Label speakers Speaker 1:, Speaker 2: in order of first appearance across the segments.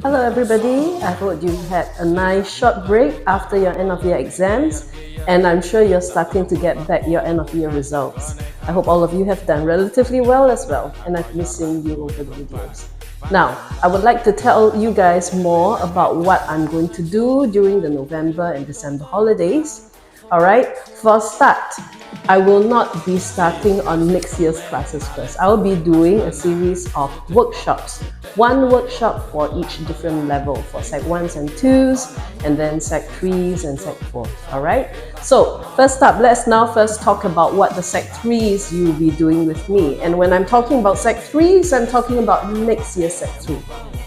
Speaker 1: Hello everybody, I hope you had a nice short break after your end of year exams, and I'm sure you're starting to get back your end of year results. I hope all of you have done relatively well as well, and I've missed seeing you over the videos. Now, I would like to tell you guys more about what I'm going to do during the November and December holidays. Alright, for a start, I will not be starting on next year's classes first. I'll be doing a series of workshops. One workshop for each different level for Sec 1s and 2s, and then Sec 3s and Sec 4s. Alright? So, first up, let's now first talk about what the Sec 3s you'll be doing with me. And when I'm talking about Sec 3s, I'm talking about next year's Sec 3.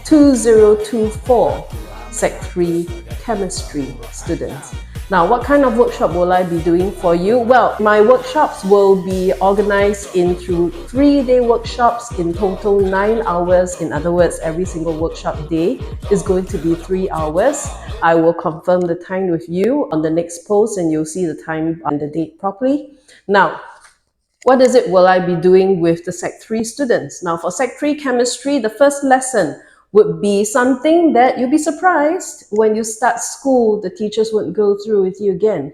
Speaker 1: 2024 Sec 3 Chemistry students. Now, what kind of workshop will I be doing for you? Well, my workshops will be organized into 3-day workshops, in total 9 hours. In other words, every single workshop day is going to be 3 hours. I will confirm the time with you on the next post, and you'll see the time and the date properly. Now, what is it will I be doing with the Sec 3 students? Now, for Sec 3 Chemistry, the first lesson would be something that you'll be surprised when you start school, the teachers won't go through with you again.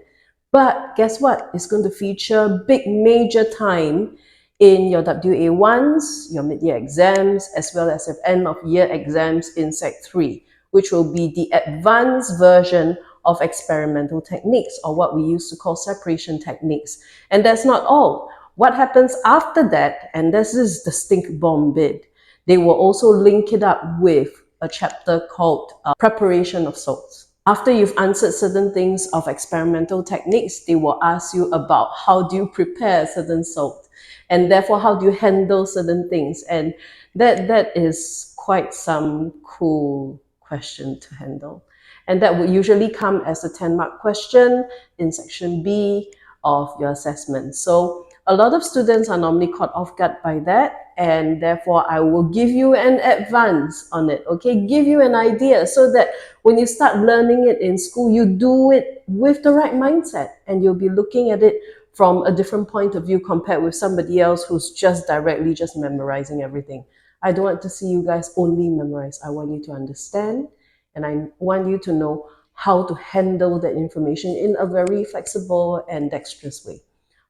Speaker 1: But guess what? It's going to feature big major time in your WA1s, your mid-year exams, as well as your end-of-year exams in Sec 3, which will be the advanced version of experimental techniques, or what we used to call separation techniques. And that's not all. What happens after that, and this is the stink bomb bit, they will also link it up with a chapter called Preparation of Salts. After you've answered certain things of experimental techniques, they will ask you about how do you prepare certain salt, and therefore how do you handle certain things. And that is quite some cool question to handle. And that would usually come as a 10-mark question in section B of your assessment. So a lot of students are normally caught off guard by that, and therefore I will give you an advance on it, okay? Give you an idea so that when you start learning it in school, you do it with the right mindset, and you'll be looking at it from a different point of view compared with somebody else who's just directly just memorizing everything. I don't want to see you guys only memorize. I want you to understand, and I want you to know how to handle that information in a very flexible and dexterous way.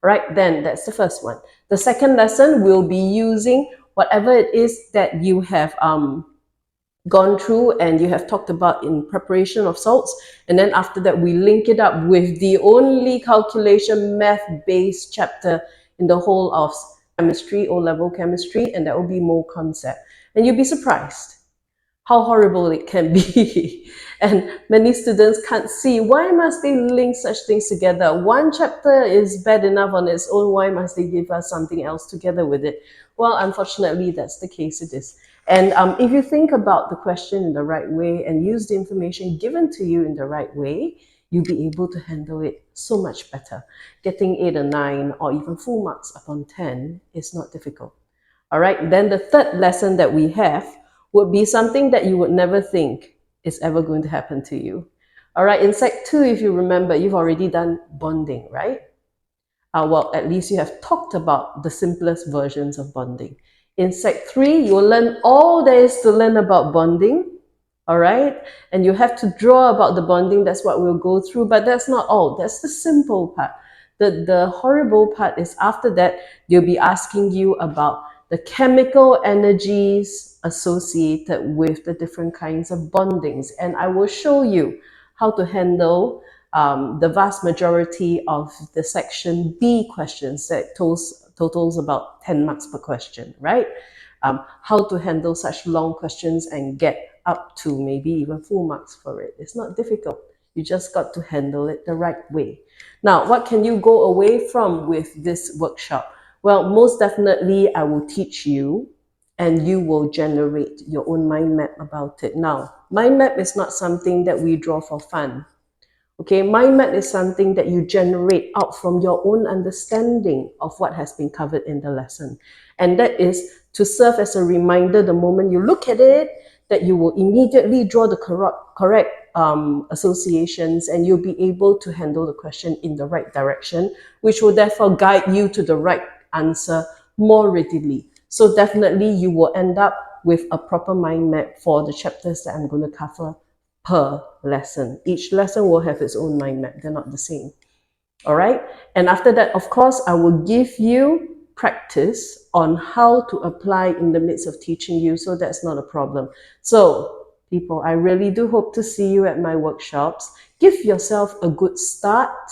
Speaker 1: Right, then that's the first one. The second lesson will be using whatever it is that you have gone through and you have talked about in preparation of salts, and then after that we link it up with the only calculation math-based chapter in the whole of chemistry, O-level chemistry, and that will be mole concept. And you'll be surprised how horrible it can be. And many students can't see, why must they link such things together? One chapter is bad enough on its own, why must they give us something else together with it? Well, unfortunately, that's the case it is. And if you think about the question in the right way and use the information given to you in the right way, you'll be able to handle it so much better. Getting 8 or 9 or even full marks upon 10 is not difficult. All right, then the third lesson that we have would be something that you would never think is ever going to happen to you. All right, in Sec 2, if you remember, you've already done bonding, right? Well, at least you have talked about the simplest versions of bonding. In Sec 3, you'll learn all there is to learn about bonding, all right? And you have to draw about the bonding, that's what we'll go through, but that's not all. That's the simple part. The horrible part is after that, they'll be asking you about the chemical energies associated with the different kinds of bondings. And I will show you how to handle the vast majority of the section B questions that totals about 10 marks per question, right? How to handle such long questions and get up to maybe even full marks for it. It's not difficult. You just got to handle it the right way. Now, what can you go away from with this workshop? Well, most definitely, I will teach you and you will generate your own mind map about it. Now, mind map is not something that we draw for fun. Okay, mind map is something that you generate out from your own understanding of what has been covered in the lesson. And that is to serve as a reminder the moment you look at it, that you will immediately draw the correct associations, and you'll be able to handle the question in the right direction, which will therefore guide you to the right answer more readily. So definitely you will end up with a proper mind map for the chapters that I'm going to cover per lesson. Each lesson will have its own mind map. They're not the same. All right. And after that, of course, I will give you practice on how to apply in the midst of teaching you. So that's not a problem. So people, I really do hope to see you at my workshops. Give yourself a good start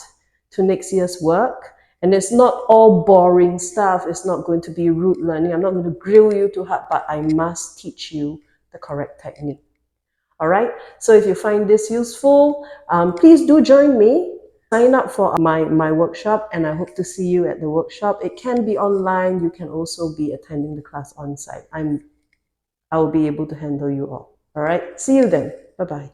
Speaker 1: to next year's work. And it's not all boring stuff. It's not going to be rote learning. I'm not going to grill you too hard, but I must teach you the correct technique. All right. So if you find this useful, please do join me. Sign up for my workshop, and I hope to see you at the workshop. It can be online. You can also be attending the class on site. I will be able to handle you all. All right. See you then. Bye-bye.